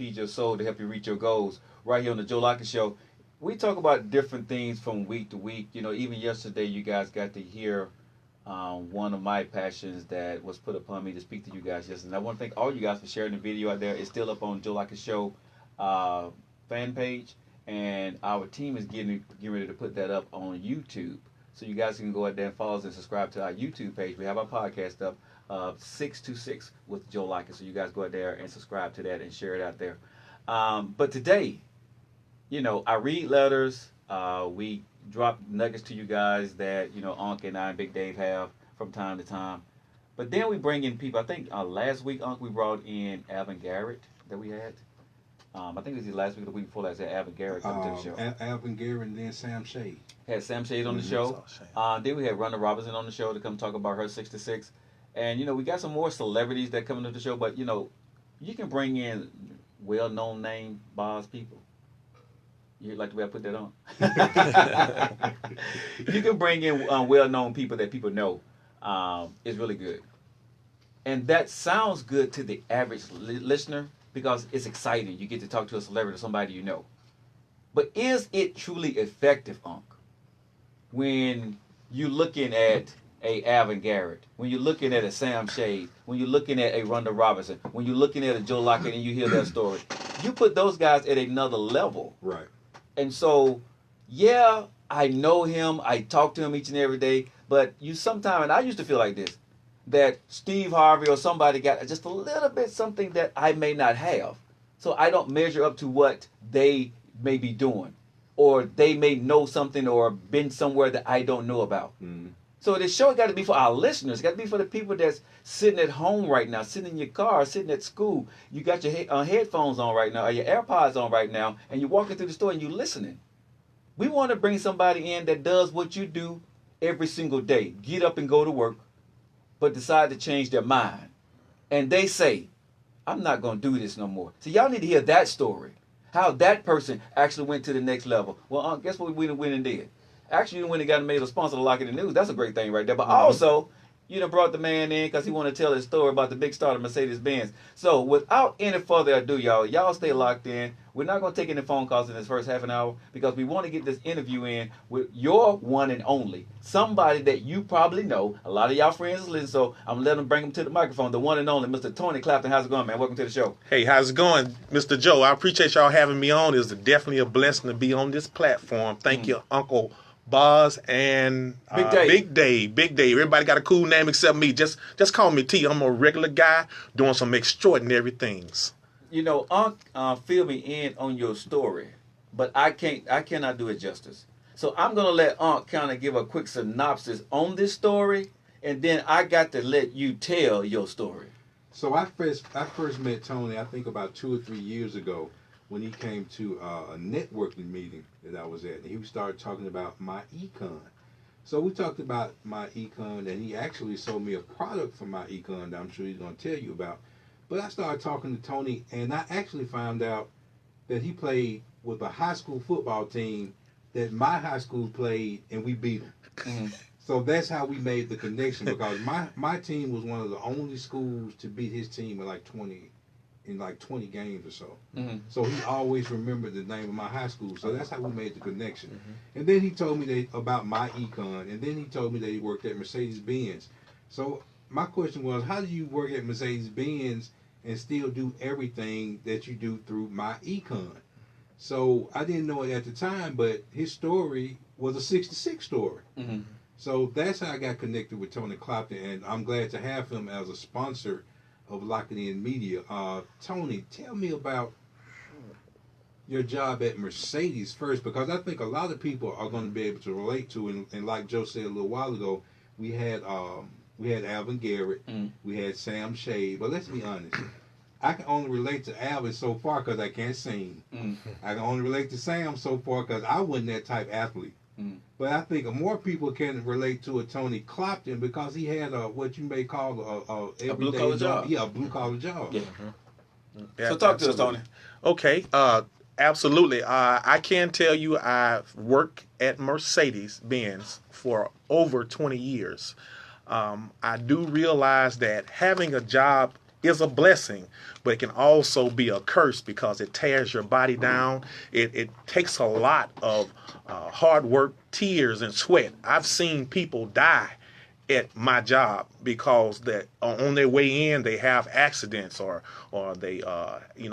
feed your soul to help you reach your goals. Right here on the Joe Lockett Show, we talk about different things from week to week. You know, even yesterday, you guys got to hear one of my passions that was put upon me to speak to you guys yesterday. And I want to thank all you guys for sharing the video out there. It's still up on Joe Lockett Show fan page, and our team is getting ready to put that up on YouTube. So you guys can go out there and follow us and subscribe to our YouTube page. We have our podcast up, 626 with Joe Lockett. So you guys go out there and subscribe to that and share it out there. But today, you know, I read letters. We drop nuggets to you guys that, you know, Unc and I and Big Dave have from time to time. But then we bring in people. I think last week, Unc, we brought in Alvin Garrett that we had. I think it was last week or the week before last. Had Alvin Garrett come to the show. Alvin Garrett and then Sam Shade. Had Sam Shade on the show. Then we had Rhonda Robinson on the show to come talk about her 66. And, you know, we got some more celebrities that come into the show. But, you know, you can bring in well-known name boss people. You'd like the way I put that on? You can bring in well-known people that people know. It's really good. And that sounds good to the average listener because it's exciting. You get to talk to a celebrity or somebody you know. But is it truly effective, Unc? When you're looking at a Alvin Garrett, when you're looking at a Sam Shade, when you're looking at a Rhonda Robinson, when you're looking at a Joe Lockett and you hear that story, you put those guys at another level. Right. And so, yeah, I know him. I talk to him each and every day. But you sometimes, and I used to feel like this, that Steve Harvey or somebody got just a little bit something that I may not have. So I don't measure up to what they may be doing. Or they may know something or been somewhere that I don't know about. Mm-hmm. So this show got to be for our listeners. It got to be for the people that's sitting at home right now, sitting in your car, sitting at school. You got your headphones on right now, or your AirPods on right now, and you're walking through the store and you're listening. We want to bring somebody in that does what you do every single day. Get up and go to work, but decide to change their mind. And they say, I'm not going to do this no more. So y'all need to hear that story. How that person actually went to the next level. Well, guess what we went and did? Actually, you went and got him made a sponsor to Lockett News. That's a great thing right there. But also, you done brought the man in because he want to tell his story about the big star of Mercedes-Benz. So without any further ado, y'all stay locked in. We're not going to take any phone calls in this first half an hour because we want to get this interview in with your one and only. Somebody that you probably know. A lot of y'all friends listen, so I'm going to let them bring him to the microphone. The one and only, Mr. Tony Clapton. How's it going, man? Welcome to the show. Hey, how's it going, Mr. Joe? I appreciate y'all having me on. It's definitely a blessing to be on this platform. Thank you, Uncle Boz and Big Dave. Everybody got a cool name except me. Just call me T. I'm a regular guy doing some extraordinary things. You know, Unc, fill me in on your story, but I cannot do it justice. So I'm gonna let Unc kind of give a quick synopsis on this story, and then I got to let you tell your story. So I first met Tony, I think about 2 or 3 years ago, when he came to a networking meeting that I was at. And he started talking about my econ. So we talked about my econ, and he actually sold me a product for my econ that I'm sure he's going to tell you about. But I started talking to Tony, and I actually found out that he played with a high school football team that my high school played, and we beat them. Mm-hmm. So that's how we made the connection, because my team was one of the only schools to beat his team in like 20 games or so. Mm-hmm. So he always remembered the name of my high school. So that's how we made the connection. Mm-hmm. And then he told me about my econ, and then he told me that he worked at Mercedes-Benz. So my question was, how do you work at Mercedes-Benz and still do everything that you do through my econ? So I didn't know it at the time, but his story was a 66 story. Mm-hmm. So that's how I got connected with Tony Clapton, and I'm glad to have him as a sponsor of Lockett Media. Tony, tell me about your job at Mercedes first, because I think a lot of people are going to be able to relate to, and like Joe said a little while ago, we had Alvin Garrett, we had Sam Shade, but let's be honest, I can only relate to Alvin so far because I can't sing. I can only relate to Sam so far because I wasn't that type athlete. But I think more people can relate to a Tony Clapton because he had what you may call a blue collar job. Yeah, a blue collar job. Yeah. Yeah, so talk to us, Tony. Okay, absolutely. I can tell you I've worked at Mercedes-Benz for over 20 years. I do realize that having a job is a blessing, but it can also be a curse because it tears your body down. It takes a lot of hard work, tears, and sweat. I've seen people die at my job because that on their way in they have accidents or they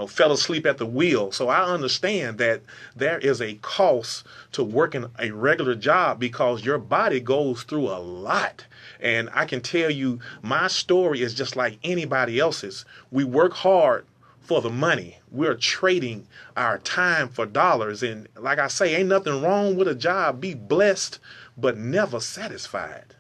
fell asleep at the wheel. So I understand that there is a cost to working a regular job because your body goes through a lot. And I can tell you my story is just like anybody else's. We work hard for the money. We're trading our time for dollars. And like I say, ain't nothing wrong with a job. Be blessed, but never satisfied.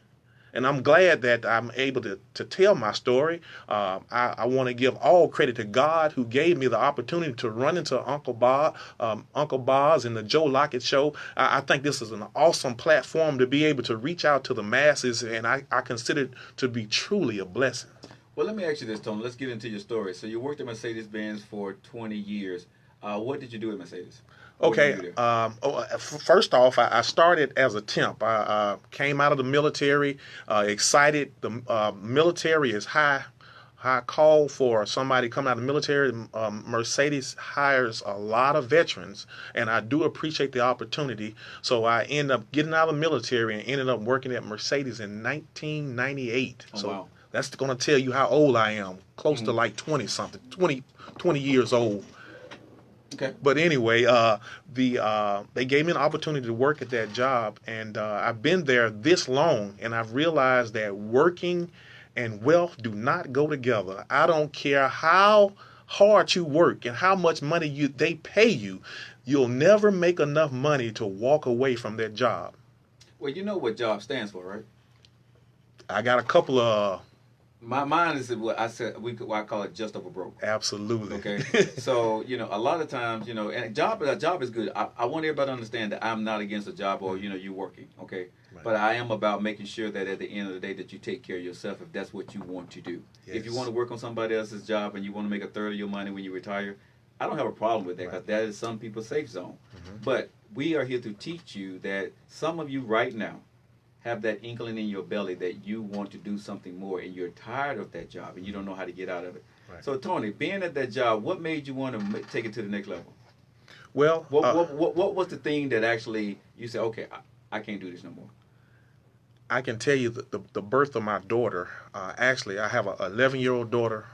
And I'm glad that I'm able to tell my story. I want to give all credit to God who gave me the opportunity to run into Uncle Boz and the Joe Lockett Show. I think this is an awesome platform to be able to reach out to the masses, and I consider it to be truly a blessing. Well, let me ask you this, Tony. Let's get into your story. So you worked at Mercedes-Benz for 20 years. What did you do at Mercedes? Okay. First off, I started as a temp. I came out of the military, excited. The military is high call for somebody coming out of the military. Mercedes hires a lot of veterans, and I do appreciate the opportunity. So I ended up getting out of the military and ended up working at Mercedes in 1998. Oh, so wow. That's going to tell you how old I am, close to like 20-something, 20 years old. Okay. But anyway, they gave me an opportunity to work at that job, and I've been there this long, and I've realized that working and wealth do not go together. I don't care how hard you work and how much money they pay you, you'll never make enough money to walk away from that job. Well, you know what job stands for, right? I got a couple of. Mine is what I said. I call it just over broke. Absolutely. Okay. So a lot of times, and a job is good. I want everybody to understand that I'm not against a job or you working. Okay. Right. But I am about making sure that at the end of the day that you take care of yourself if that's what you want to do. Yes. If you want to work on somebody else's job and you want to make a third of your money when you retire, I don't have a problem with that because that is some people's safe zone. Mm-hmm. But we are here to teach you that some of you right now have that inkling in your belly that you want to do something more and you're tired of that job and you don't know how to get out of it. Right. So Tony, being at that job, what made you want to take it to the next level? Well, what was the thing that actually you said, okay, I can't do this no more? I can tell you the birth of my daughter. Actually, I have an 11-year-old daughter,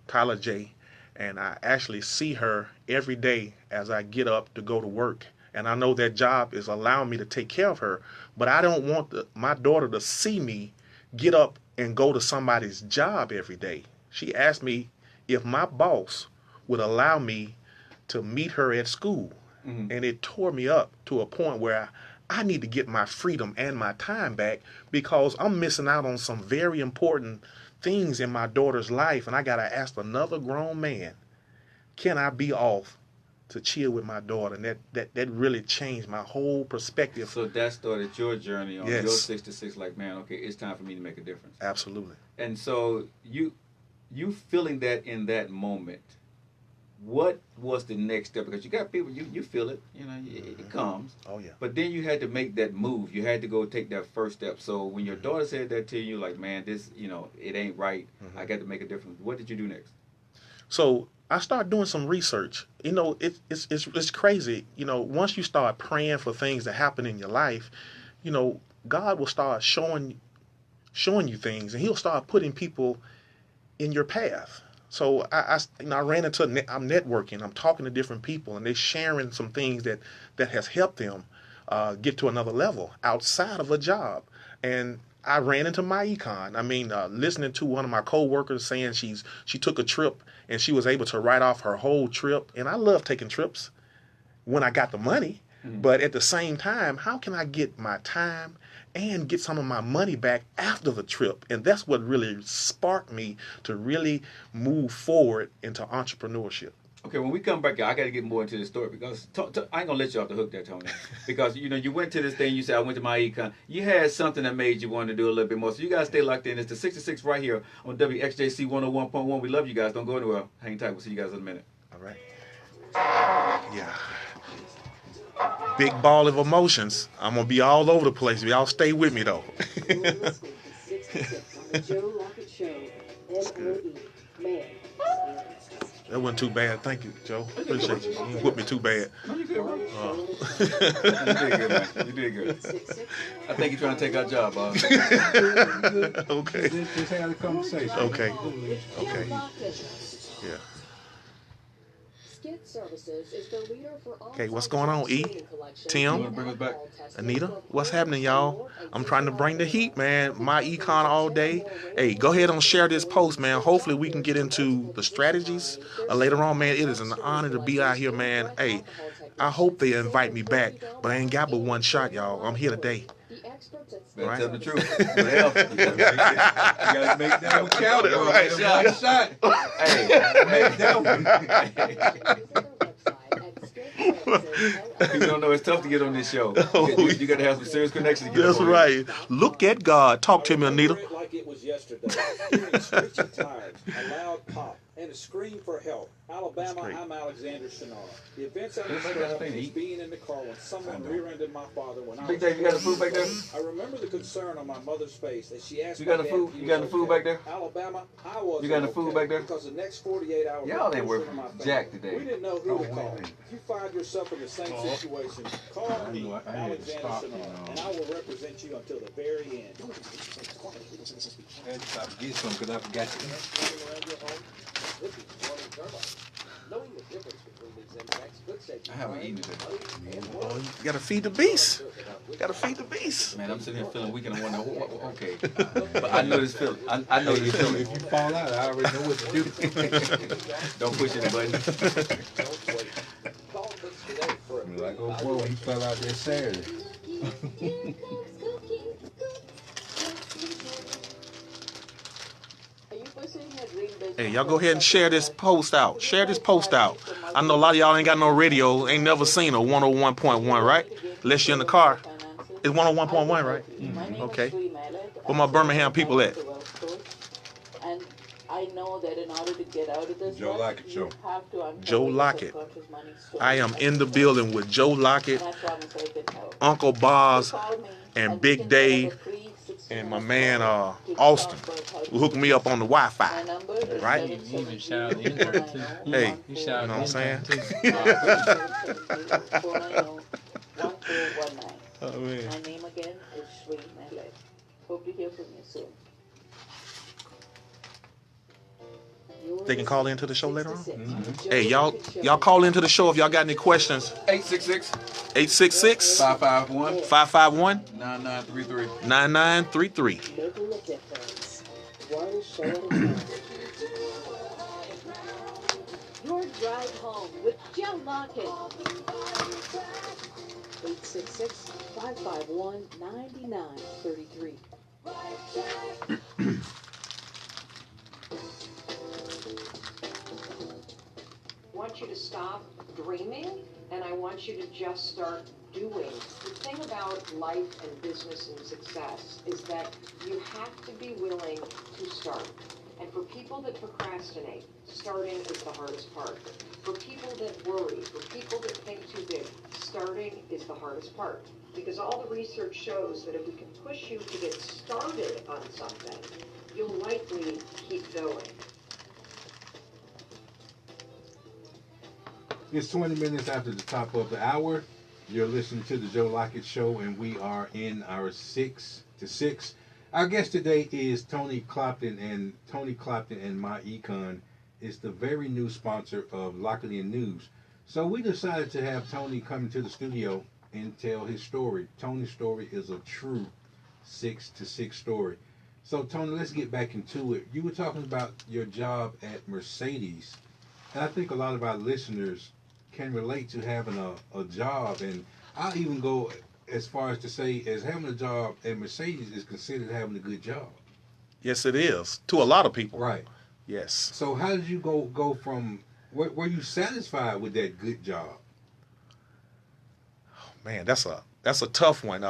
Tyler J., and I actually see her every day as I get up to go to work. And I know that job is allowing me to take care of her, but I don't want my daughter to see me get up and go to somebody's job every day. She asked me if my boss would allow me to meet her at school. Mm-hmm. And it tore me up to a point where I need to get my freedom and my time back because I'm missing out on some very important things in my daughter's life. And I got to ask another grown man, can I be off to chill with my daughter? And that really changed my whole perspective. So that started your journey on your 66, like, man, okay, it's time for me to make a difference. Absolutely. And so you feeling that in that moment, what was the next step? Because you got people, you feel it, it comes. Oh, yeah. But then you had to make that move. You had to go take that first step. So when your daughter said that to you, like, man, this, it ain't right. Mm-hmm. I got to make a difference. What did you do next? So I started doing some research. It's crazy. Once you start praying for things to happen in your life, God will start showing you things, and He'll start putting people in your path. So I ran into, I'm networking, I'm talking to different people, and they're sharing some things that has helped them get to another level outside of a job. And I ran into my econ. Listening to one of my coworkers saying she took a trip and she was able to write off her whole trip. And I love taking trips when I got the money. Mm-hmm. But at the same time, how can I get my time and get some of my money back after the trip? And that's what really sparked me to really move forward into entrepreneurship. Okay, when we come back, I got to get more into this story because I ain't going to let you off the hook there, Tony. Because, you went to this thing, you said, I went to my econ. You had something that made you want to do a little bit more. So you guys stay locked in. It's the 66 right here on WXJC 101.1. We love you guys. Don't go anywhere. Hang tight. We'll see you guys in a minute. All right. Yeah. Big ball of emotions. I'm going to be all over the place. Y'all stay with me, though. You're listening to 66 on the Joe Lockett Show. MOE. Man. That wasn't too bad. Thank you, Joe. Appreciate you. You didn't whip me too bad. No, you good, bro. You did good, man. You did good. I think you're trying to take our job, boss. Okay. Just have a conversation. Okay. Okay. Yeah. Okay, what's going on, E? You Tim? want to bring us back? Anita? What's happening, y'all? I'm trying to bring the heat, man. My econ all day. Hey, go ahead and share this post, man. Hopefully we can get into the strategies later on, man. It is an honor to be out here, man. Hey, I hope they invite me back, but I ain't got but one shot, y'all. I'm here today. Better tell the truth. You gotta make that one count. Right. One shot. Hey, Make that one. people don't know it's tough to get on this show. You got to have some serious connections to get That's on here. right. Look at God. Talk to me, Anita. Like it was yesterday. Hearing screeching tires, a loud pop, and a scream for help. Alabama, I'm Alexander Shinar. The events I described was being in the car when someone rear-ended my father when I was Big Dave, you got the food back there? I remember the concern on my mother's face as she asked You got my the dad food? if he You got was the food okay. back there? Alabama, I was You got the food back there? because the next 48 hours Y'all ain't were worth crucial to my family. jack today. We didn't know who to call. If you find yourself in the same situation, call me, Alexander Shinar, and I will represent you until the very end. I had to stop and get some because I forgot I haven't eaten today. Oh, you gotta feed the beast. Gotta feed the beast. Man, I'm sitting here feeling weak and I wonder, okay. But I know this feeling. I know this feeling. If you fall out, I already know what to do. Don't push any button. Like, oh boy, he fell out there Saturday. Hey, y'all go ahead and share this post out. Share this post out. I know a lot of y'all ain't got no radio, ain't never seen a 101.1, right? Unless you're in the car. It's 101.1, right? Okay. Where my Birmingham people at? And I know that in order to get out of this, Joe Lockett you show. have to uncover Joe your Lockett. subconscious money story. I am in the building with Joe Lockett, And I promise I can help. Uncle Boz, Call me, and we Big can Dave, set up a free 60 and my minute man call to Austin, talk about how who hooked me up on the My Wi-Fi. number is Right? You even shout out the intern too. Hey, You shout you know out what I'm the saying? intern too. 490-1419. Oh, man. My name again is Sri Mele. Hope to hear from you soon. They can call into the show later on? Mm-hmm. Hey, y'all call into the show if y'all got any questions. 866 866 551 551 9933. 9933. Making a difference. One show at a time. Your drive home with Joe Lockett. 866-551-9933. I want you to stop dreaming, and I want you to just start doing. The thing about life and business and success is that you have to be willing to start. And for people that procrastinate, starting is the hardest part. For people that worry, for people that think too big, starting is the hardest part. Because all the research shows that if we can push you to get started on something, you'll likely keep going. It's 20 minutes after the top of the hour. You're listening to the Joe Lockett Show, and we are in our 6 to 6. Our guest today is Tony Clopton, and Tony Clopton and My Econ is the very new sponsor of Lockett News. So we decided to have Tony come into the studio and tell his story. Tony's story is a true 6 to 6 story. So Tony, let's get back into it. You were talking about your job at Mercedes, and I think a lot of our listeners can relate to having a job, and I'll even go as far as to say as having a job at Mercedes is considered having a good job. Yes, it is. To a lot of people. Right. Yes. So how did you go from, were you satisfied with that good job? Man, that's a tough one.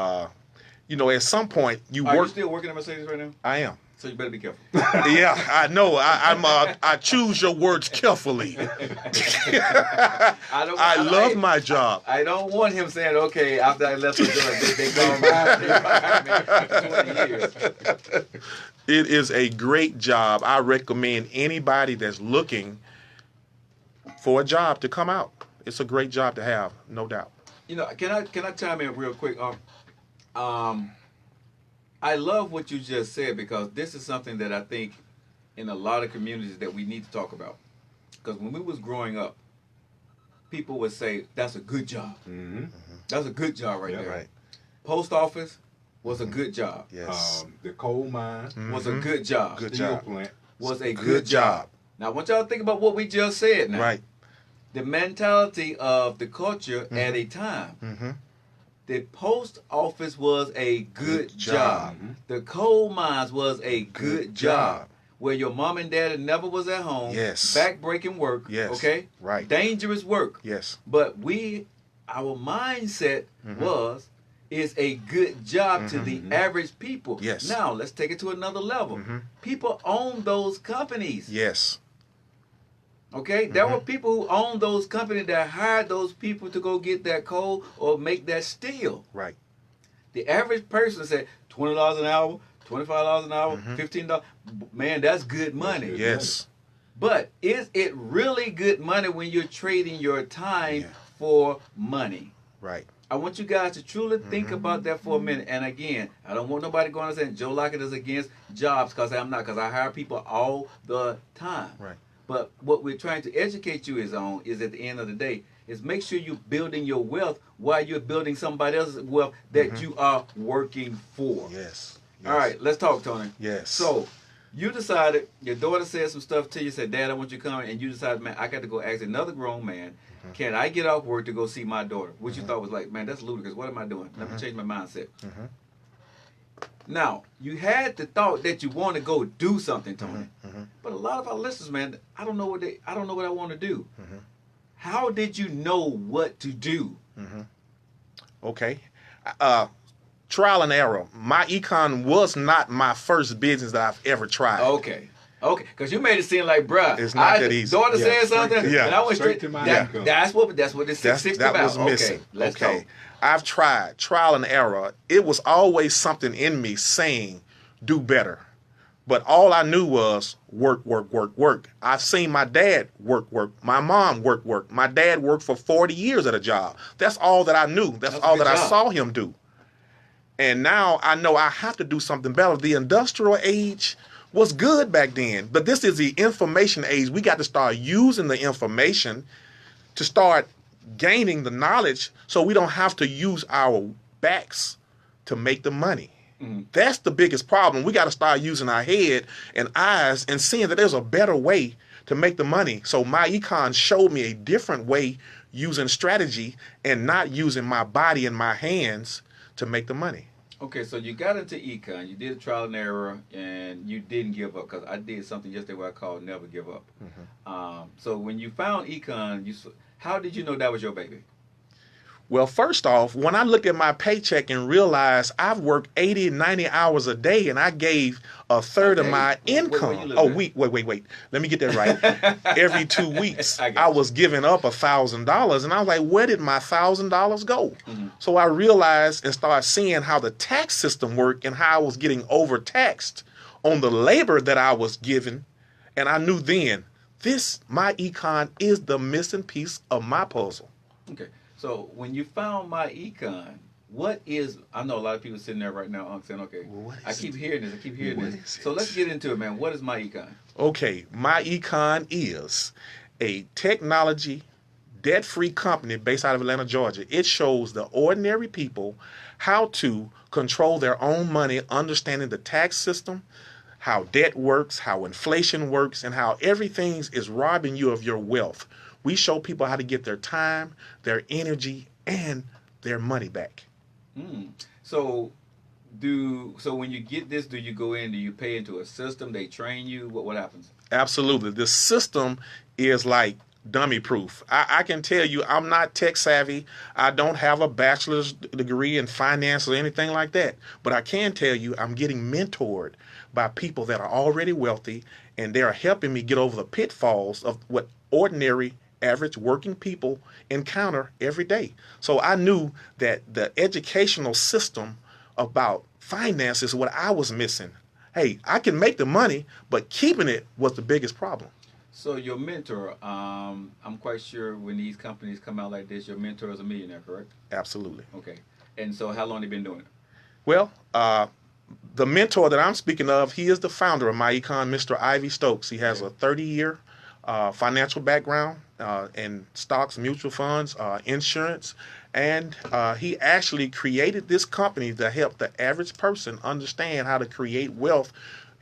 You know, at some point you Are work. you still working at Mercedes right now? I am. So you better be careful. Yeah, I know. I choose your words carefully. I love my job. I don't want him saying, okay, after I left the job, they fired me for 20 years. It is a great job. I recommend anybody that's looking for a job to come out. It's a great job to have, no doubt. You know, can I chime in real quick? I love what you just said because this is something that I think in a lot of communities that we need to talk about. Because when we was growing up, people would say, that's a good job. Mm-hmm. That's a good job right Yeah, there. right. Post office was a good job. Yes. The coal mine, Was a good job. Good steel job. plant. Was a Good good job. job. Now, I want y'all to think about what we just said now. Right. The mentality of the culture at a time. Mm-hmm. The post office was a good job. job. The coal mines was a good job. Where your mom and dad never was at home. Yes. Back-breaking work. Yes. Okay? Right. Dangerous work. Yes. But our mindset is a good job to the average people. Yes. Now, let's take it to another level. People own those companies. Yes. Okay? There were people who owned those companies that hired those people to go get that coal or make that steel. Right. The average person said $20 an hour, $25 an hour, $15. Man, that's good money. Yes. But is it really good money when you're trading your time for money? Right. I want you guys to truly think about that for a minute. And again, I don't want nobody going to say Joe Lockett is against jobs, because I'm not, because I hire people all the time. Right. But what we're trying to educate you is at the end of the day, is make sure you're building your wealth while you're building somebody else's wealth that you are working for. Yes. All right, let's talk, Tony. Yes. So, you decided, your daughter said some stuff to you, said, Dad, I want you to come, and you decided, man, I got to go ask another grown man, can I get off work to go see my daughter? Which you thought was like, man, that's ludicrous. What am I doing? Let me change my mindset. Now, you had the thought that you want to go do something, Tony. But a lot of our listeners, man, I don't know what I want to do. How did you know what to do? Okay. Trial and error. My econ was not my first business that I've ever tried. Okay. Okay, because you made it seem like, bruh, It's not that easy. Daughter Yeah. said something, Yeah. and I went Straight straight to my income. That's what this That 660 about. was missing. Okay, let's okay. go. I've tried trial and error. It was always something in me saying, do better. But all I knew was work, work, work, work. I've seen my dad work, work. My mom work, work. My dad worked for 40 years at a job. That's all that I knew. That's That's a all good that I job. saw him do. And now I know I have to do something better. The industrial age was good back then, but this is the information age. We got to start using the information to start gaining the knowledge so we don't have to use our backs to make the money. That's the biggest problem. We got to start using our head and eyes and seeing that there's a better way to make the money. So my econ showed me a different way using strategy and not using my body and my hands to make the money. Okay, so you got into econ, you did trial and error, and you didn't give up, because I did something yesterday what I called never give up. So when you found econ, how did you know that was your baby? Well, first off, when I looked at my paycheck and realized I've worked 80, 90 hours a day and I gave a third of my income. Wait. Let me get that right. Every 2 weeks, I was giving up $1,000 and I was like, where did my $1,000 go? So I realized and started seeing how the tax system worked and how I was getting overtaxed on the labor that I was given. And I knew then, my econ is the missing piece of my puzzle. Okay. So when you found my econ, I know a lot of people sitting there right now saying, okay, I keep hearing this. So let's get into it, man. What is my econ? Okay, my econ is a technology debt-free company based out of Atlanta, Georgia. It shows the ordinary people how to control their own money, understanding the tax system, how debt works, how inflation works, and how everything is robbing you of your wealth. We show people how to get their time, their energy, and their money back. So when you get this, do you go in, do you pay into a system, they train you, what happens? Absolutely. The system is like dummy proof. I can tell you I'm not tech savvy. I don't have a bachelor's degree in finance or anything like that. But I can tell you I'm getting mentored by people that are already wealthy, and they're helping me get over the pitfalls of what ordinary average working people encounter every day. So I knew that the educational system about finance is what I was missing. Hey, I can make the money, but keeping it was the biggest problem. So your mentor, I'm quite sure when these companies come out like this, your mentor is a millionaire, correct? Absolutely. Okay. And so how long have you been doing it? Well, the mentor that I'm speaking of, he is the founder of MyEcon, Mr. Ivy Stokes. He has a 30-year financial background in stocks, mutual funds, insurance, and he actually created this company to help the average person understand how to create wealth,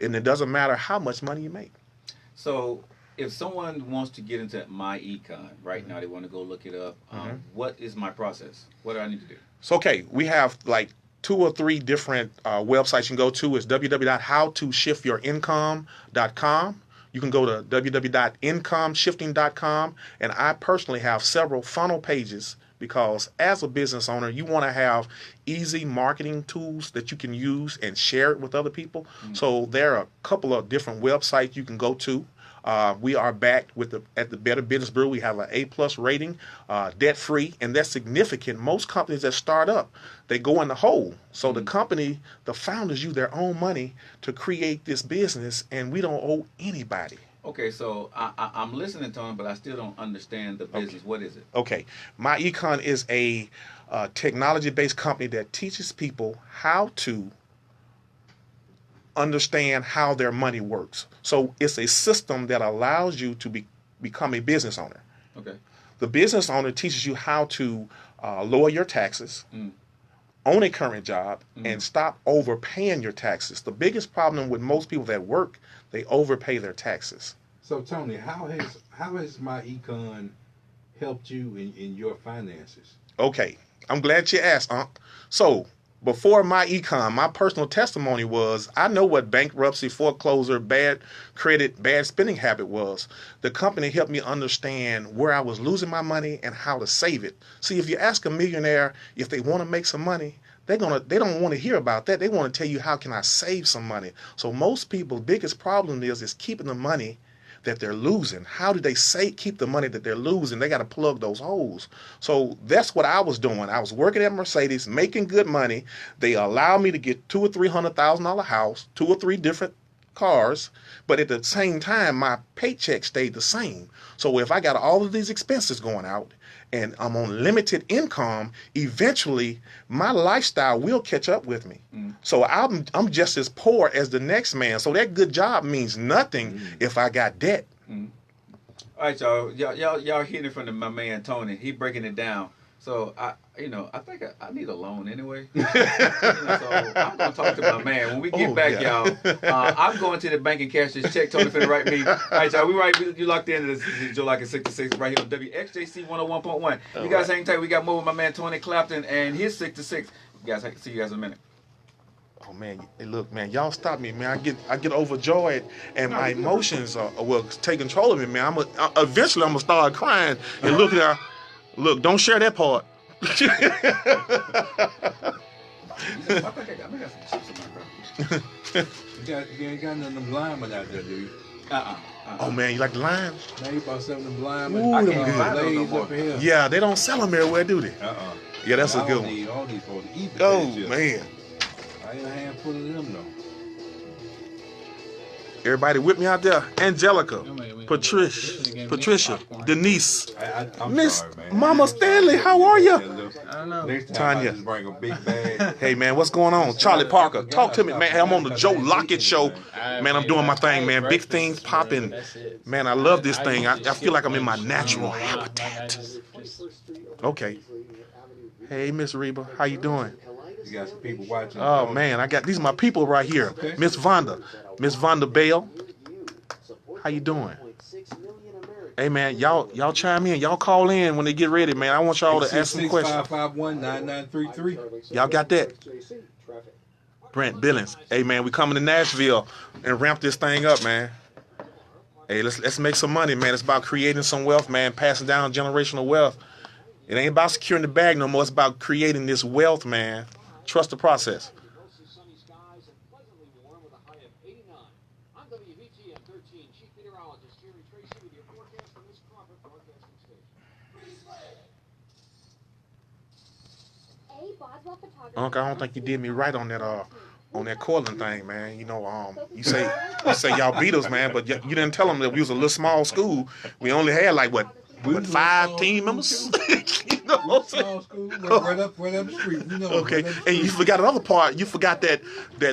and it doesn't matter how much money you make. So if someone wants to get into my econ right now, they want to go look it up. What is my process? What do I need to do? So, okay, we have like 2 or 3 different websites you can go to. Is www.howtoshiftyourincome.com. You can go to www.incomeshifting.com, and I personally have several funnel pages because as a business owner, you want to have easy marketing tools that you can use and share it with other people. So there are a couple of different websites you can go to. We are backed at the Better Business Bureau. We have an A+ rating, debt free, and that's significant. Most companies that start up, they go in the hole. So the company, the founders use their own money to create this business, and we don't owe anybody. Okay, so I'm listening to him, but I still don't understand the business. What is it? Okay, MyEcon is a technology-based company that teaches people how to understand how their money works. So it's a system that allows you to become a business owner. Okay. The business owner teaches you how to lower your taxes, own a current job, and stop overpaying your taxes. The biggest problem with most people that work, they overpay their taxes. So Tony, how has my econ helped you in your finances? Okay, I'm glad you asked, Unc. So before my econ, my personal testimony was I know what bankruptcy, foreclosure, bad credit, bad spending habit was. The company helped me understand where I was losing my money and how to save it. See, if you ask a millionaire if they want to make some money, they don't want to hear about that. They want to tell you how can I save some money. So most people's biggest problem is keeping the money that they're losing. How do they keep the money that they're losing? They got to plug those holes. So that's what I was doing. I was working at Mercedes, making good money. They allowed me to get $200,000 or $300,000 house, 2 or 3 different cars, but at the same time, my paycheck stayed the same. So if I got all of these expenses going out and I'm on limited income, eventually my lifestyle will catch up with me. So I'm just as poor as the next man. So that good job means nothing if I got debt. All right, y'all hearing from my man Tony. He breaking it down. So I think I need a loan anyway. So I'm gonna talk to my man when we get back, y'all. I'm going to the bank and cash this check. Tony finna write me. All right, y'all. You locked into this Joe Lockett 66 right here on WXJC 101.1. You guys hang tight. We got more with my man Tony Clapton and his 66. You guys, see you guys in a minute. Oh man, hey, look, man, y'all stop me, man. I get overjoyed, and my emotions will take control of me, man. Eventually I'm gonna start crying and look, don't share that part. I think I got some chips in my car. You ain't got none of them linemen out there, do you? Oh man, you like the limes? Now you bought some of them linemen. Ooh, I them can't good. find those up here. Yeah, they don't sell them everywhere, do they? Yeah, that's a good one. I don't need for to eat. Oh man. I ain't a handful of them though. Everybody with me out there? Angelica, Patricia, Denise, Miss Mama Stanley, how are you? I don't know. Next time Tanya. I just bring a big bag. Hey man, what's going on? Charlie Parker, talk to me, man. I'm on the Joe Lockett show. Man, I'm doing my thing, man. Big things popping. Man, I love this thing. I feel like I'm in my natural habitat. Okay. Hey, Miss Reba, how you doing? You got some people watching. Oh man, these are my people right here. Miss Vonda Bell. How you doing? Hey man, y'all chime in. Y'all call in when they get ready, man. I want y'all to ask some questions. 551-9933. Y'all got that? Brent Billings. Hey man, we coming to Nashville and ramp this thing up, man. Hey, let's make some money, man. It's about creating some wealth, man, passing down generational wealth. It ain't about securing the bag no more. It's about creating this wealth, man. Trust the process. Mostly sunny skies and pleasantly warm with a high of 89. I'm WVTM 13 Chief Meteorologist Jerry Tracy with your forecast from this Crawford Broadcasting Station. Unc, I don't think you did me right on that on that Cortland thing, man. You know, you say y'all beat us, man, but you didn't tell them that we was a little small school. We only had like what 5 team members. You know what I'm saying? Small school, right up the street. You know, Okay, right up the and street. you forgot another part. You forgot that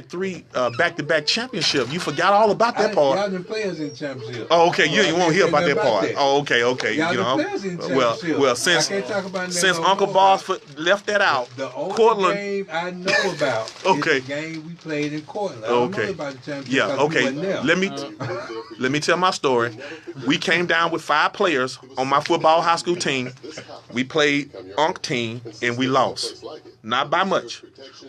3 back-to-back championship. You forgot all about that part. Y'all the players in championship. Oh, okay. You won't hear about that part. Oh, okay. Y'all You the know, players in championship. well, I since can't talk about that since no Uncle more. Boss left that out, The only Cortland. game I know about Okay. is the game we played in Cortland. I don't know about the championship. Yeah. 'cause we Okay. wasn't there. Let me tell my story. We came down with 5 players on my football high school team. We played Unk team and we lost, not by much,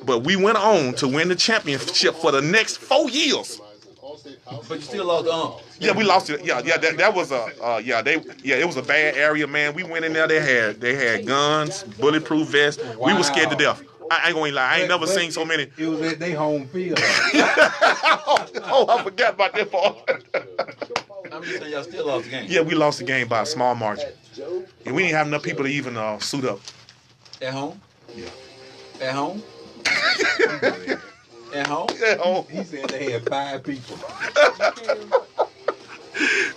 but we went on to win the championship for the next 4 years. But you still lost the Yeah, we lost it. Yeah. That was it was a bad area, man. We went in there. They had guns, bulletproof vests. We were scared to death. I ain't gonna lie. I ain't never seen so many. It was at their home field. Oh, I forgot about that part. I'm just saying y'all still lost the game. Yeah, we lost the game by a small margin. And we didn't have enough people to even suit up. At home? Yeah. At home? At home? He said they had 5 people.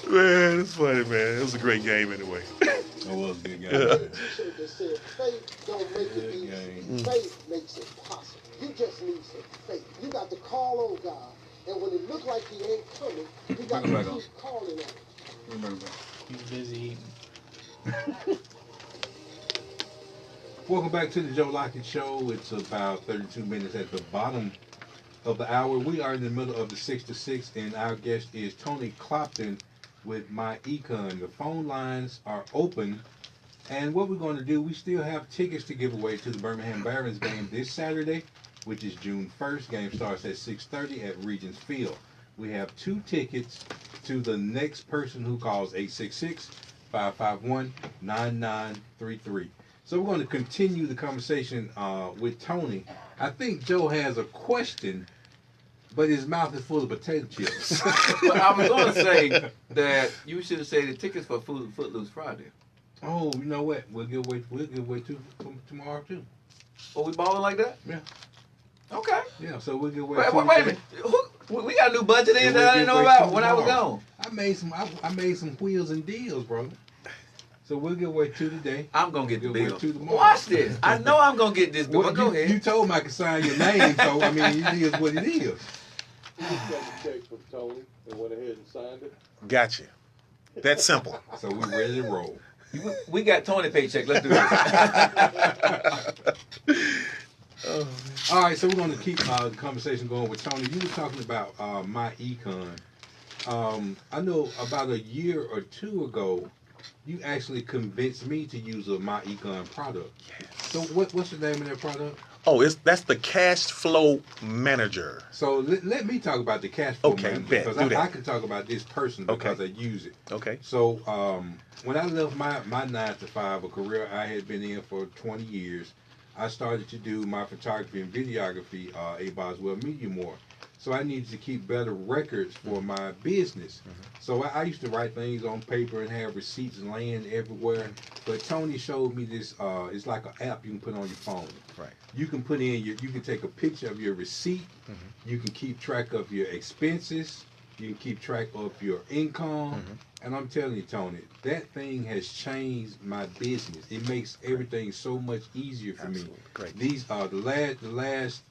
Man, it's funny, man. It was a great game anyway. It was a good game. Yeah. Should have just said, faith don't make it easy. Faith makes it possible. You just need some faith. You got to call on God, and when it look like He ain't coming, you got to keep calling on Him. He's busy eating. Welcome back to the Joe Lockett Show. It's about 32 minutes at the bottom of the hour. We are in the middle of the 6 to 6, and our guest is Tony Clopton with My Econ. The phone lines are open, and what we're going to do, we still have tickets to give away to the Birmingham Barons game this Saturday, which is June 1st. Game starts at 6:30 at Regents Field. We have 2 tickets to the next person who calls 866-551-9933. So we're going to continue the conversation with Tony. I think Joe has a question, but his mouth is full of potato chips. Well, I was going to say that you should have said the tickets for Footloose Friday. Oh, you know what? We'll give away 2 tomorrow too. Oh, we balling like that? Yeah. Okay. Yeah. So we'll give away. Wait a minute. We got a new budget in Yeah, that I didn't know about when I was tomorrow. gone. I made some wheels and deals, brother. So we'll give away 2 today. I'm gonna get the We'll give bill. away 2 tomorrow. Watch this. I know I'm gonna get this bill. Well, But go ahead. You told me I could sign your name, so I mean, it is what it is. He just got the check from Tony and went ahead and signed it. Gotcha. That's simple. So we're ready to roll. We got Tony paycheck. Let's do this. All right, so we're going to keep the conversation going with Tony. You were talking about My Econ. I know about a year or 2 ago, you actually convinced me to use a My Econ product. Yes. So what's the name of that product? Oh, that's the cash flow manager. So let me talk about the cash flow manager, bet. because Do that. I can talk about this personally because I use it. Okay. So when I left my 9 to 5, a career I had been in for 20 years, I started to do my photography and videography at Boswell Media more. So I needed to keep better records for my business. So I used to write things on paper and have receipts laying everywhere. But Tony showed me this. It's like an app you can put on your phone. Right. You can put in you can take a picture of your receipt. You can keep track of your expenses. You can keep track of your income. And I'm telling you, Tony, that thing has changed my business. It makes everything so much easier for me. Great. These the last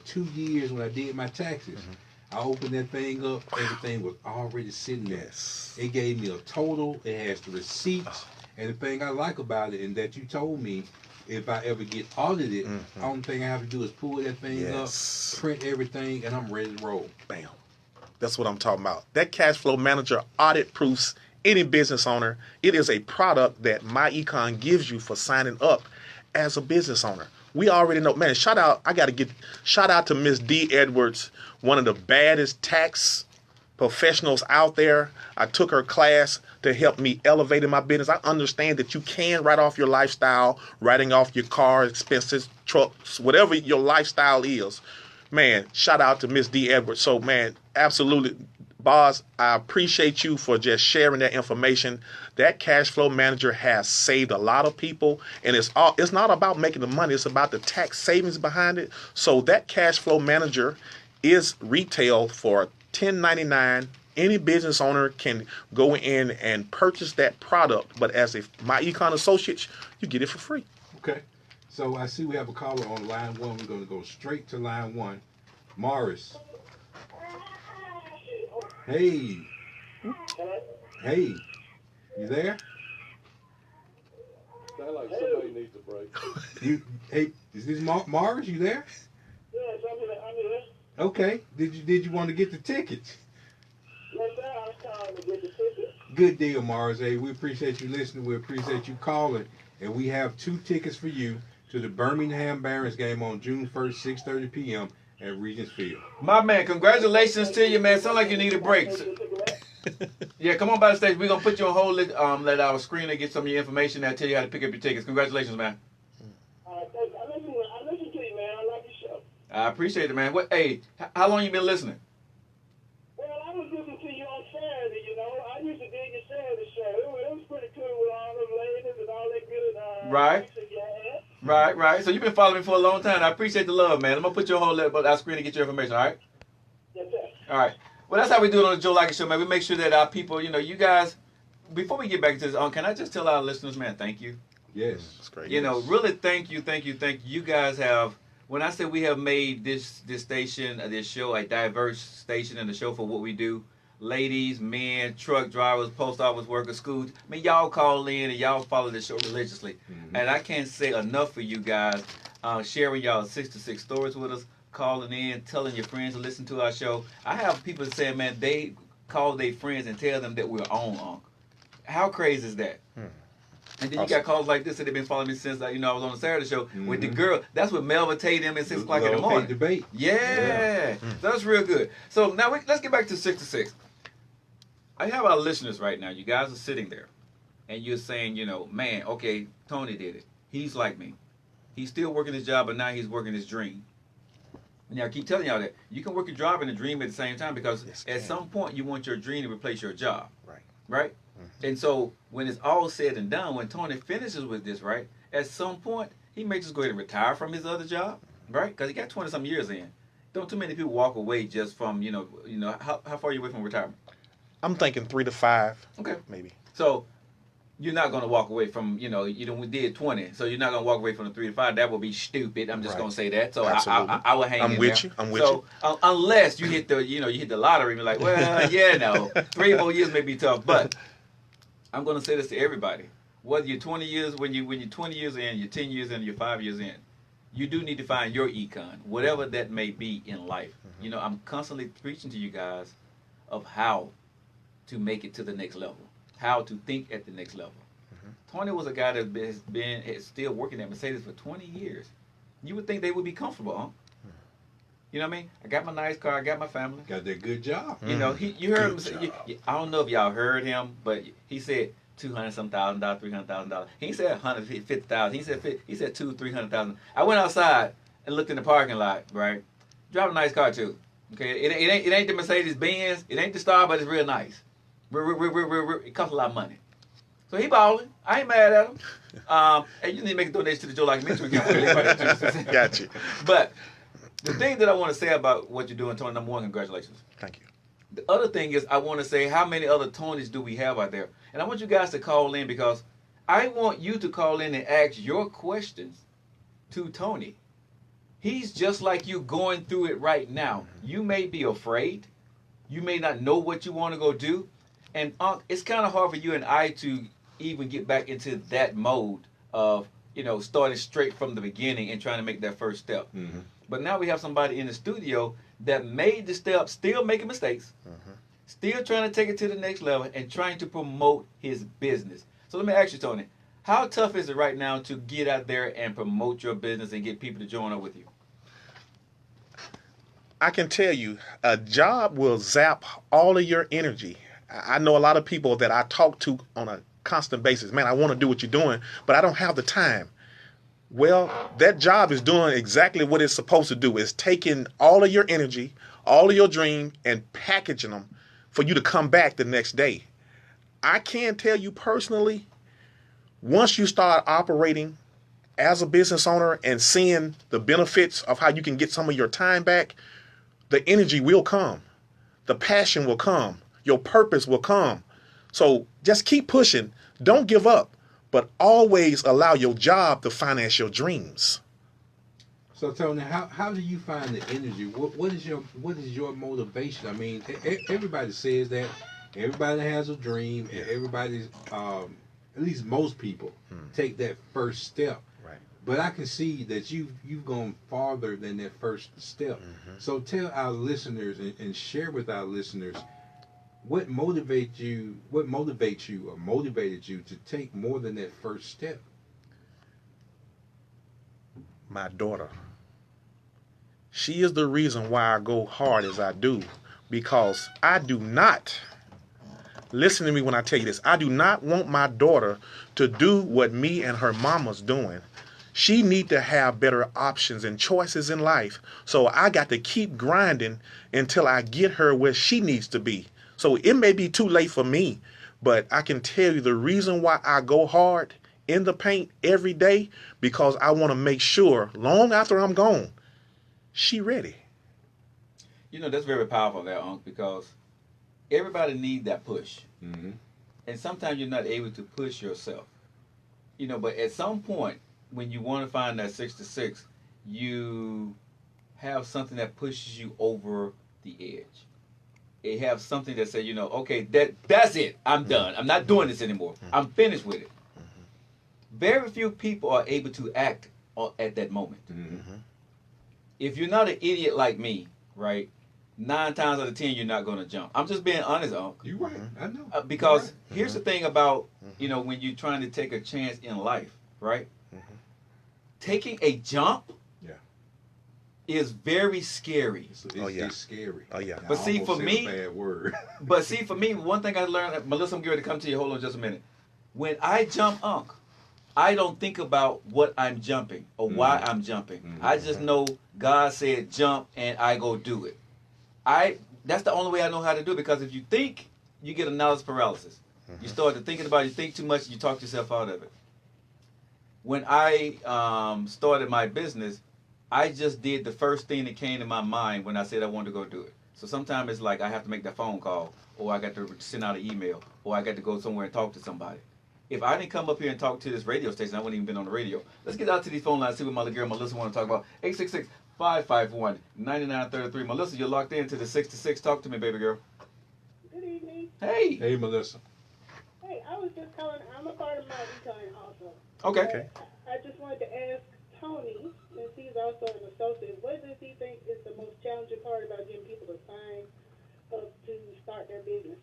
2 years when I did my taxes, I opened that thing up. Everything was already sitting there. Yes. It gave me a total. It has the receipts. And the thing I like about it, and that you told me, if I ever get audited, the only thing I have to do is pull that thing up, print everything, and I'm ready to roll. Bam. That's what I'm talking about. That cash flow manager audit proofs any business owner. It is a product that My Econ gives you for signing up as a business owner. We already know, man, shout out to Miss D. Edwards, one of the baddest tax professionals out there. I took her class to help me elevate in my business. I understand that you can write off your lifestyle, writing off your car expenses, trucks, whatever your lifestyle is. Man, shout out to Miss D. Edwards. So, man, absolutely, Boz, I appreciate you for just sharing that information. That cash flow manager has saved a lot of people, and it's not about making the money. It's about the tax savings behind it. So that cash flow manager is retail for $10.99. Any business owner can go in and purchase that product, but as my econ associates, you get it for free. Okay. So I see we have a caller on line 1. We're going to go straight to line 1. Morris. Hey. Hey. You there? Sound like somebody needs a break. Hey, is this Morris? You there? Yes, I'm here. Okay. Did you want to get the tickets? Yes, sir. I was calling to get the tickets. Good deal, Morris. Hey, we appreciate you listening. We appreciate you calling. And we have 2 tickets for you to the Birmingham Barons game on June 1st, 6:30 p.m. at Regents Field. My man, congratulations to you, man. Sound like you need a break. Yeah, come on by the stage. We're going to put you on hold. Let our screener get some of your information and tell you how to pick up your tickets. Congratulations, man. I listen to you, man. I like your show. I appreciate it, man. Hey, how long you been listening? Well, I was listening to you on Saturday, you know. I used to dig your Saturday show. It was pretty cool with all those ladies and all that good Right. Right. So you've been following me for a long time. I appreciate the love, man. I'm going to put you on hold, but I'll screen and get your information, all right? Yes, sir. All right. Well, that's how we do it on the Joe Lockett Show, man. We make sure that our people, you guys, before we get back to this, can I just tell our listeners, man, thank you? Yes. That's great. Really thank you. You guys have, when I say we have made this station, this show, a diverse station and a show for what we do, ladies, men, truck drivers, post office workers, schools, I mean, y'all call in and y'all follow the show religiously. Mm-hmm. And I can't say enough for you guys sharing y'all 66 stories with us, calling in, telling your friends to listen to our show. I have people saying, man, they call their friends and tell them that we're on. How crazy is that? And then you got calls like this that they've been following me since I was on the Saturday show with the girl. That's what Melva Tate them at 6 o'clock in the morning. Debate. Yeah. That's real good. So now let's get back to 66. I have our listeners right now. You guys are sitting there, and you're saying, man, okay, Tony did it. He's like me. He's still working his job, but now he's working his dream. Now, I keep telling y'all that you can work your job and a dream at the same time because at some point you want your dream to replace your job. Right? Mm-hmm. And so when it's all said and done, when Tony finishes with this, right, at some point he may just go ahead and retire from his other job, right? Because he got 20-some years in. Don't too many people walk away just from, how far are you away from retirement? I'm thinking 3 to 5. Okay. Maybe. So you're not going to walk away from, we did 20. So you're not going to walk away from the 3 to 5. That would be stupid. I'm just going to say that. So I will hang in there. I'm with you. Unless you hit the, you hit the lottery and be like, well, yeah, no, 3 more years may be tough. But I'm going to say this to everybody. Whether you're 20 years, when you're 20 years in, you're 10 years in, you're 5 years in, you do need to find your econ, whatever that may be in life. Mm-hmm. I'm constantly preaching to you guys of how to make it to the next level, how to think at the next level. Mm-hmm. Tony was a guy that is still working at Mercedes for 20 years. You would think they would be comfortable, huh? Mm-hmm. You know what I mean? I got my nice car, I got my family. Got that good job. You heard him say, I don't know if y'all heard him, but he said $200,000, $300,000. He said $150,000. He said $200,000-$300,000. I went outside and looked in the parking lot, right? Drive a nice car too. Okay, it ain't the Mercedes Benz, it ain't the Star, but it's real nice. It costs a lot of money. So he balling. I ain't mad at him. And you need to make a donation to the Joe Lockett Mentoring account. Got you. But the thing that I want to say about what you're doing, Tony, number one, congratulations. Thank you. The other thing is I want to say how many other Tonys do we have out there? And I want you guys to call in because I want you to call in and ask your questions to Tony. He's just like you going through it right now. You may be afraid. You may not know what you want to go do. And it's kind of hard for you and I to even get back into that mode of, starting straight from the beginning and trying to make that first step. Mm-hmm. But now we have somebody in the studio that made the step, still making mistakes, still trying to take it to the next level and trying to promote his business. So let me ask you, Tony, how tough is it right now to get out there and promote your business and get people to join up with you? I can tell you, a job will zap all of your energy. I know a lot of people that I talk to on a constant basis. Man, I want to do what you're doing, but I don't have the time. Well, that job is doing exactly what it's supposed to do. It's taking all of your energy, all of your dream, and packaging them for you to come back the next day. I can tell you personally, once you start operating as a business owner and seeing the benefits of how you can get some of your time back, the energy will come. The passion will come. Your purpose will come. So just keep pushing. Don't give up, but always allow your job to finance your dreams. So Tony, how do you find the energy? What is your motivation? I mean, everybody says that. Everybody has a dream, and everybody's at least most people take that first step. Right. But I can see that you've gone farther than that first step. So tell our listeners and share with our listeners what motivates you or motivated you to take more than that first step. My daughter. She is the reason why I go hard as I do, because I do not, listen to me when I tell you this, I do not want my daughter to do what me and her mama's doing. She need to have better options and choices in life. So I got to keep grinding until I get her where she needs to be. So it may be too late for me, but I can tell you the reason why I go hard in the paint every day, because I want to make sure long after I'm gone, she ready. You know, that's very powerful there, Unc, because everybody needs that push. And sometimes you're not able to push yourself. You know, but at some point, when you want to find that 66, you have something that pushes you over the edge. It have something that says, you know, okay, that's it. I'm done. I'm not doing this anymore. I'm finished with it. Very few people are able to act at that moment. If you're not an idiot like me, right, 9 times out of 10, you're not going to jump. I'm just being honest, Unc. You're right. I know. Because here's the thing about, you know, when you're trying to take a chance in life, right? Taking a jump is very scary. It's scary. Oh, yeah. But see, for me, bad word. but see, for me, one thing I learned, Melissa, I'm going to come to you. Hold on just a minute. When I jump, Unc, I don't think about what I'm jumping or why I'm jumping. I just know God said jump and I go do it. That's the only way I know how to do it, because if you think, you get analysis paralysis. You start to thinking about it, you think too much, you talk yourself out of it. When I started my business, I just did the first thing that came to my mind when I said I wanted to go do it. So sometimes it's like I have to make that phone call, or I got to send out an email, or I got to go somewhere and talk to somebody. If I didn't come up here and talk to this radio station, I wouldn't even been on the radio. Let's get out to these phone lines, see what my little girl Melissa want to talk about. 866-551-9933. Melissa, you're locked into the 66. Talk to me, baby girl. Good evening. Hey. Hey, Melissa. Hey, I was just calling. I'm a part of my econ also. Okay. I just wanted to ask Tony, since he's also an associate, what does he think is the most challenging part about getting people to sign up to start their business?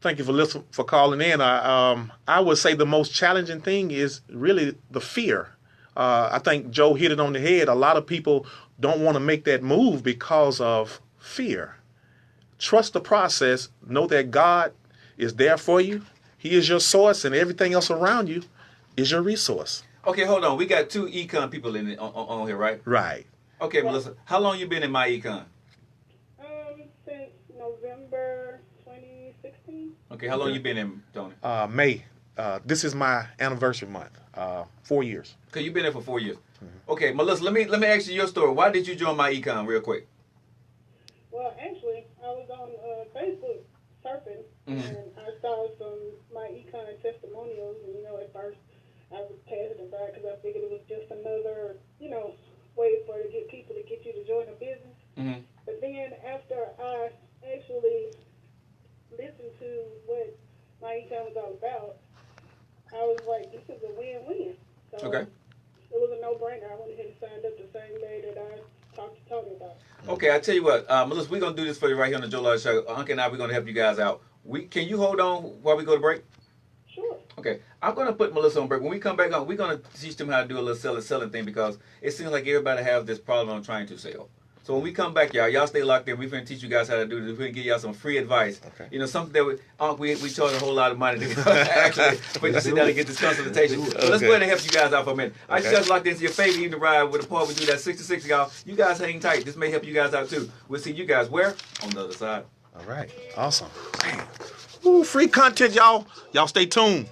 Thank you for calling in. I would say the most challenging thing is really the fear. I think Joe hit it on the head. A lot of people don't want to make that move because of fear. Trust the process. Know that God is there for you. He is your source, and everything else around you is your resource. Okay, hold on. We got 2 econ people on here, right? Right. Okay, Melissa, how long you been in my econ? Since November 2016. Okay, how long you been in, Tony? May. This is my anniversary month. 4 years. Okay, you've been there for 4 years. Okay, Melissa, let me ask you your story. Why did you join my econ real quick? Well, actually, I was on Facebook surfing, and I saw some my econ testimonials, and at first I was passing it by because I figured it was just another, way for to get people to get you to join a business. But then after I actually listened to what my econ was all about, I was like, this is a win-win. So it was a no-brainer. I went ahead and signed up the same day that I talked to Tony about. Okay, I tell you what, Melissa, we're going to do this for you right here on the Joe Lawyer Show. Uncle and I, we're going to help you guys out. Can you hold on while we go to break? Sure. Okay, I'm going to put Melissa on break. When we come back on, we're going to teach them how to do a little selling thing, because it seems like everybody has this problem on trying to sell. So when we come back, y'all stay locked in. We're going to teach you guys how to do this. We're going to give y'all some free advice. Okay. Something that we charge a whole lot of money to actually for you to sit down and get this consultation. So let's go ahead and help you guys out for a minute. I just locked into your favorite evening ride with a part we do that 66, y'all. You guys hang tight. This may help you guys out too. We'll see you guys where? On the other side. All right. Awesome. Man. Ooh, free content, y'all. Y'all stay tuned.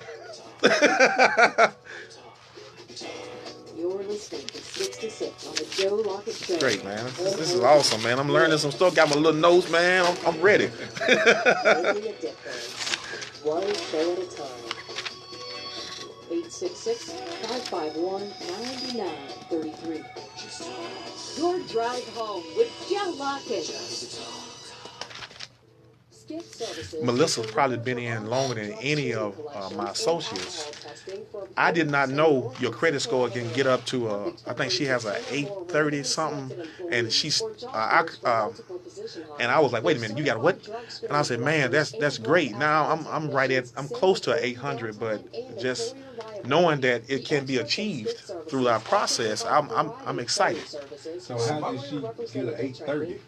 You're listening to 66 on the Joe Lockett Great, man. This is awesome, man. I'm learning some stuff. Got my little notes, man. I'm ready. Making a difference. One show at a time. 866-551-9933. Your drive home with Joe Lockett. Melissa's probably been in longer than any of my associates. I did not know your credit score can get up to I think she has a 830 something, and she's and I was like, wait a minute, you got what? And I said, man, that's great. Now I'm close to 800, but just knowing that it can be achieved through our process, I'm excited. So how did she get an 830?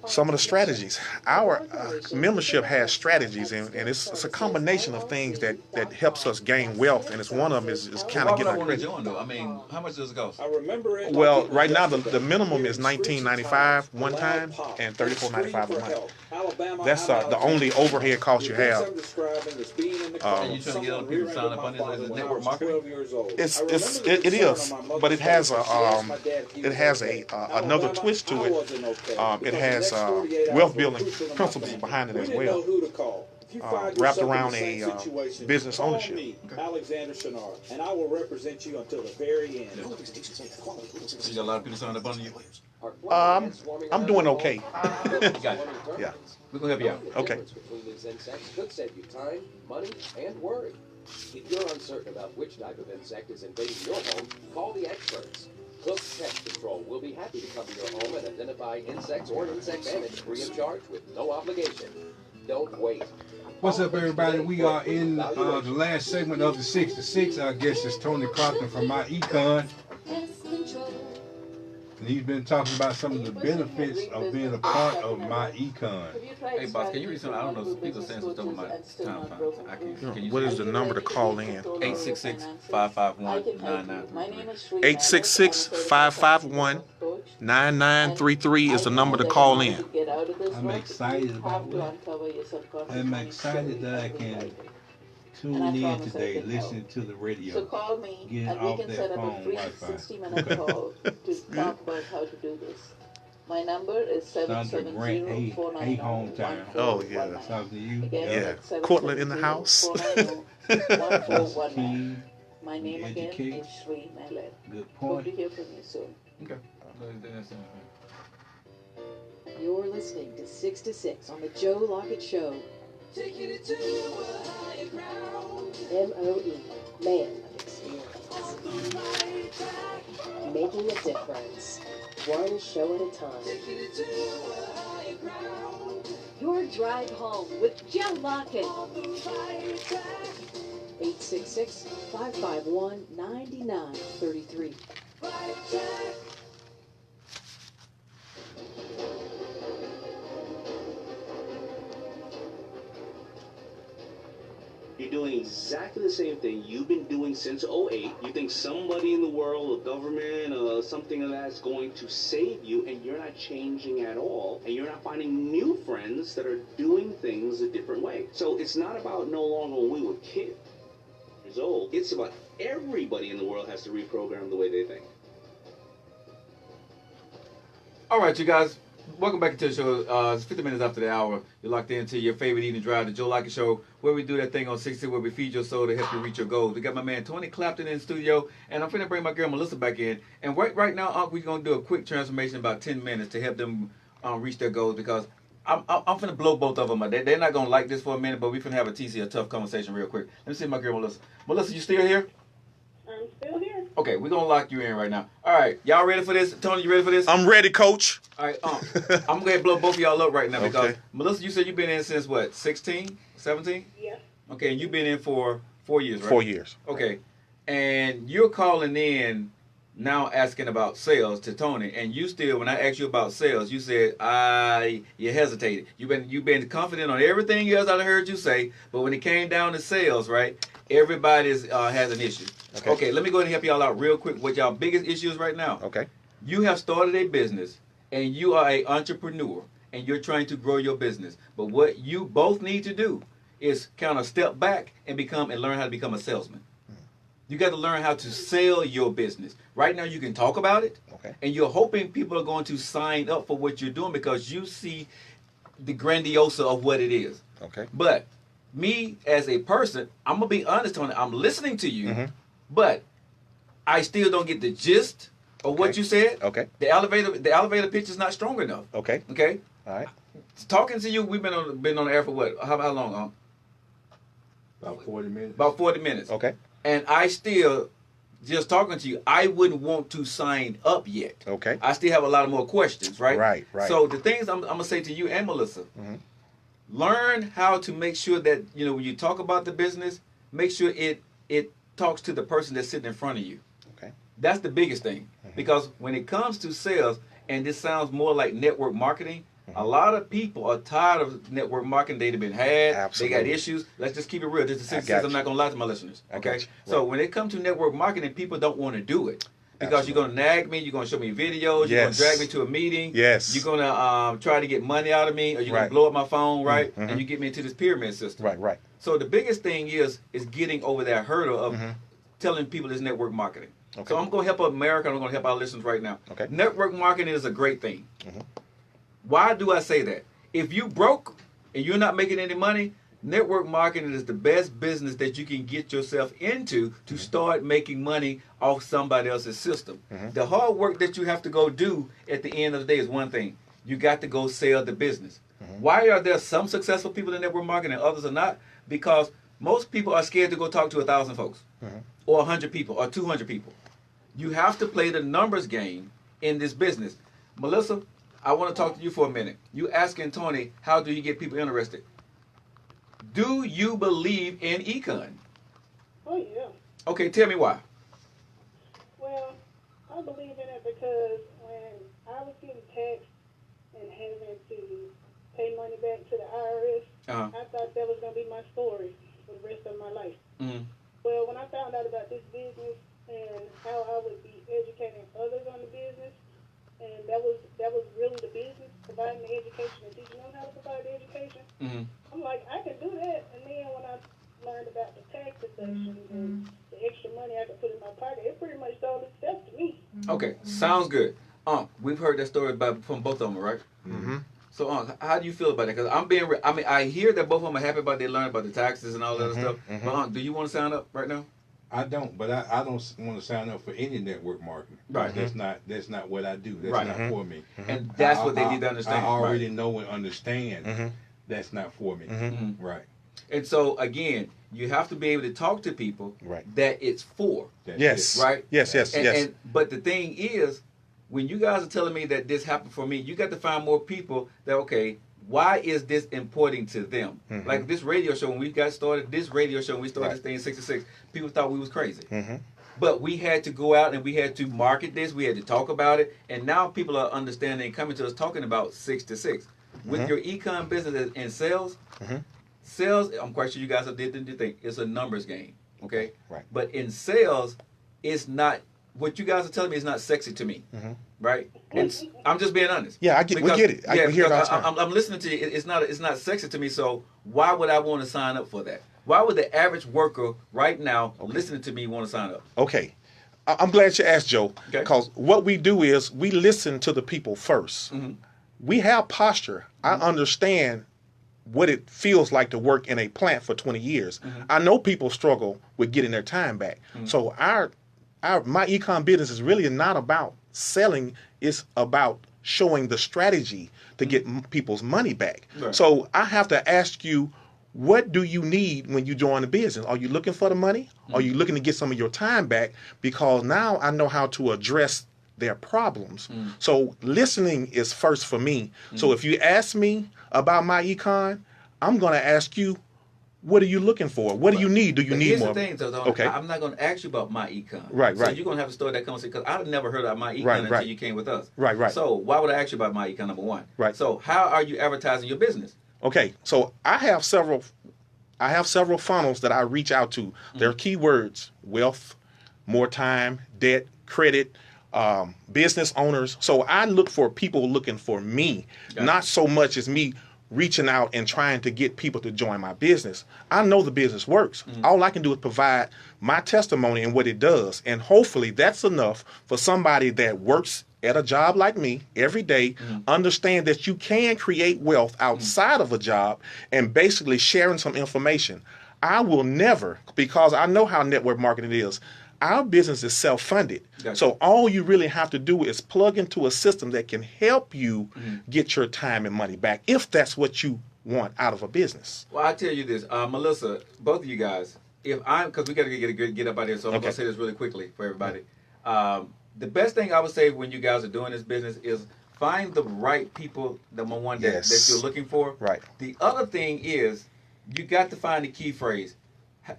Some of the strategies. Our membership has strategies, and it's a combination of things that helps us gain wealth, and it's one of them is kind of getting our credit. I mean, how much does it cost? I remember it. Well, right now the minimum is $19.95 one time and $34.95 a month. That's the only overhead cost you have. And you trying to get other people to sign up on this as a network marketing? It is, but it has another twist to it. It has wealth building principles behind it as well. Wrapped around a business ownership. Alexander Shinar, and I will represent you until the very end. You got a lot of people signed up on you? I'm doing okay. Yeah. We're going to help you out. Okay. Between these insects could save you time, money, and worry. If you're uncertain about which type of insect is invading your home, call the experts. Cook's Pest Control will be happy to come to your home and identify insects or insect damage free of charge with no obligation. Don't wait. What's up, everybody? We are in the last segment of the 6 to 6. Our guest is Tony Crompton from My Econ. And he's been talking about some of the benefits of being a part of My Econ. Hey, boss, can you read something? I don't know. People saying some stuff on my time. What is the number to call in? 866-551-9933. 866-551-9933 is the number to call in. I'm excited about that. I'm excited that I can tune in today, listening to the radio. So call me, Getting and off we can that set up a phone free Wi-Fi. 60-minute call to talk about how to do this. My number is Sandra Grant, hey, 770-490-1419. hometown. Oh, yeah. Talking to you. Yeah. Cortland in the house. 770-490-1419. My name again Educate. is Sri Nailet. Good Hope point. to hear from you soon. Okay. You're listening to 6 to 6 on the Joe Lockett Show. MOE, man of experience. Making a difference. One show at a time. Your drive home with Joe Lockett. 866-551-9933. You're doing exactly the same thing you've been doing since '08. You think somebody in the world, a government, or something of that's going to save you, and you're not changing at all, and you're not finding new friends that are doing things a different way. So it's not about no longer when we were kids, years old. It's about everybody in the world has to reprogram the way they think. All right, you guys. Welcome back to the show. It's 50 minutes after the hour. You're locked into your favorite evening drive, the Joe Lockett Show, where we do that thing on 60, where we feed your soul to help you reach your goals. We got my man Tony Clapton in the studio, and I'm finna bring my girl Melissa back in. And right now, we're gonna do a quick transformation, about 10 minutes, to help them reach their goals, because I'm finna blow both of them. They're not gonna like this for a minute, but we finna have a tough conversation real quick. Let me see my girl Melissa. Melissa, you still here? I'm still here. Okay, we're gonna lock you in right now. All right, y'all ready for this? Tony, you ready for this? I'm ready, Coach. All right, I'm gonna go ahead and blow both of y'all up right now, because Okay. Melissa, you said you've been in since what, 16, 17? Yes. Okay, and you've been in for 4 years, right? 4 years. Okay, and you're calling in now asking about sales to Tony, and you still, when I asked you about sales, you said you hesitated. You've been confident on everything else I heard you say, but when it came down to sales, right? Everybody's has an issue. Okay, let me go ahead and help y'all out real quick. What y'all biggest issues right now? Okay. You have started a business, and you are an entrepreneur, and you're trying to grow your business. But what you both need to do is kind of step back and learn how to become a salesman. You got to learn how to sell your business. Right now, you can talk about it, and you're hoping people are going to sign up for what you're doing because you see the grandiosa of what it is. Okay. But me as a person, I'm gonna be honest on it. I'm listening to you, but I still don't get the gist of what you said. Okay. The elevator pitch is not strong enough. Okay. Okay. All right. Talking to you, we've been on the air for what? How long? About 40 minutes. About 40 minutes. Okay. And I still, just talking to you, I wouldn't want to sign up yet. Okay. I still have a lot of more questions, right? Right. So the things I'm going to say to you and Melissa, learn how to make sure that, when you talk about the business, make sure it talks to the person that's sitting in front of you. Okay. That's the biggest thing. Because when it comes to sales, and this sounds more like network marketing, a lot of people are tired of network marketing. They've been had. Absolutely. They got issues. Let's just keep it real. This is 66. I'm not going to lie to my listeners. Okay. Right. So when it comes to network marketing, people don't want to do it because you're going to nag me. You're going to show me videos. You're going to drag me to a meeting. Yes. You're going to try to get money out of me, or you're going to blow up my phone, right? And you get me into this pyramid system. Right. So the biggest thing is getting over that hurdle of telling people it's network marketing. Okay. So I'm going to help America. I'm going to help our listeners right now. Okay. Network marketing is a great thing. Why do I say that? If you broke and you're not making any money, network marketing is the best business that you can get yourself into to start making money off somebody else's system. The hard work that you have to go do at the end of the day is one thing. You got to go sell the business. Why are there some successful people in network marketing and others are not? Because most people are scared to go talk to 1,000 folks or 100 people or 200 people. You have to play the numbers game in this business. Melissa, I want to talk to you for a minute. You asking Tony, how do you get people interested? Do you believe in econ? Oh, yeah. Okay, tell me why. Well, I believe in it because when I was getting taxed and having to pay money back to the IRS, I thought that was going to be my story for the rest of my life. Well, when I found out about this business and how I would be educating others on the business, and that was really the business, providing the education and teaching them how to provide the education. I'm like, I can do that. And then when I learned about the tax deductions and the extra money I could put in my pocket, it pretty much sold itself to me. Okay, sounds good. We've heard that story from both of them, right? So, how do you feel about that? Because I hear that both of them are happy about they learned about the taxes and all that other stuff. But, do you want to sign up right now? I don't, but I don't want to sign up for any network marketing. Right. That's not what I do. That's not for me. And that's what they need to understand. I already know and understand that's not for me. Right. And so again, you have to be able to talk to people that it's for. Yes. Right? Yes. But the thing is, when you guys are telling me that this happened for me, you got to find more people that, okay, why is this important to them? Like this radio show, when we got started, this thing in 66, people thought we was crazy. But we had to go out and we had to market this, we had to talk about it, and now people are understanding, coming to us talking about 6 to 6. With your econ business and sales, sales, I'm quite sure you guys did the thing, it's a numbers game, okay? Right. But in sales, it's not, what you guys are telling me is not sexy to me. Right? I'm just being honest. Yeah, we get it. I hear about I'm listening to you. It's not sexy to me. So why would I want to sign up for that? Why would the average worker right now listening to me want to sign up? Okay. I'm glad you asked, Joe, because what we do is we listen to the people first. We have posture. I understand what it feels like to work in a plant for 20 years. I know people struggle with getting their time back. So my econ business is really not about selling, it's about showing the strategy to get people's money back. So I have to ask you, what do you need when you join the business? Are you looking for the money? Are you looking to get some of your time back? Because now I know how to address their problems. So listening is first for me. So if you ask me about my econ, I'm going to ask you, what are you looking for? What do you need? Do you need more? Here's the thing, though. I'm not going to ask you about my econ. Right. So you're going to have to start that conversation because I've never heard about my econ until you came with us. Right. So why would I ask you about my econ, number one? Right. So how are you advertising your business? Okay. So I have several funnels that I reach out to. There are keywords: wealth, more time, debt, credit, business owners. So I look for people looking for me, not so much as me reaching out and trying to get people to join my business. I know the business works. All I can do is provide my testimony and what it does. And hopefully that's enough for somebody that works at a job like me every day, understand that you can create wealth outside of a job and basically sharing some information. I will never, because I know how network marketing is, our business is self-funded. Gotcha. So all you really have to do is plug into a system that can help you get your time and money back, if that's what you want out of a business. Well, I tell you this, Melissa, both of you guys, because we got to get up out of here, so I'm going to say this really quickly for everybody. The best thing I would say when you guys are doing this business is find the right people, number one, that you're looking for. Right. The other thing is you got to find the key phrase.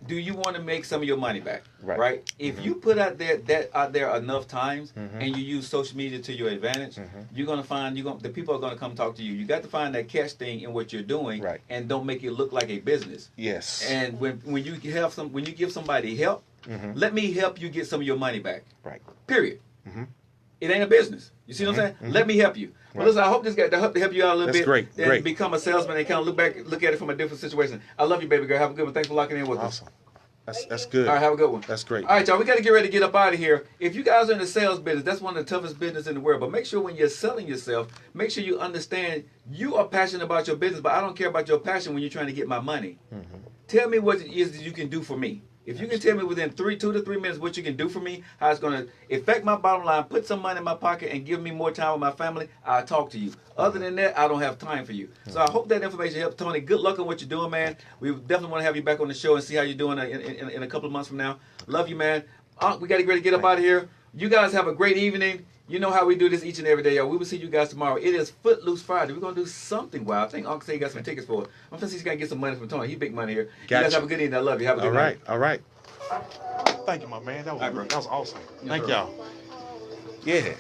Do you want to make some of your money back? Right. If you put out there enough times and you use social media to your advantage, you're gonna find the people are gonna come talk to you. You got to find that catch thing in what you're doing, and don't make it look like a business. Yes. And when you give somebody help, let me help you get some of your money back. Right. Period. It ain't a business. You see what I'm saying? Let me help you. Well, listen, I hope this got to help you out a little bit. Great. And become a salesman and kind of look at it from a different situation. I love you, baby girl. Have a good one. Thanks for locking in with us. That's good. All right, have a good one. That's great. All right, y'all, we got to get ready to get up out of here. If you guys are in the sales business, that's one of the toughest business in the world. But make sure when you're selling yourself, make sure you understand you are passionate about your business, but I don't care about your passion when you're trying to get my money. Tell me what it is that you can do for me. If you can tell me within 2 to 3 minutes what you can do for me, how it's going to affect my bottom line, put some money in my pocket, and give me more time with my family, I'll talk to you. Other than that, I don't have time for you. So I hope that information helps. Tony, good luck on what you're doing, man. We definitely want to have you back on the show and see how you're doing in a couple of months from now. Love you, man. We got to get ready to get up out of here. You guys have a great evening. You know how we do this each and every day, y'all. We will see you guys tomorrow. It is Footloose Friday. We're going to do something wild. I think Uncle said he got some tickets for it. I'm going to see he's going to get some money from Tony. He big money here. You guys have a good evening. I love you. Have a good night. All right. Thank you, my man. That was awesome. Thank y'all. Yeah.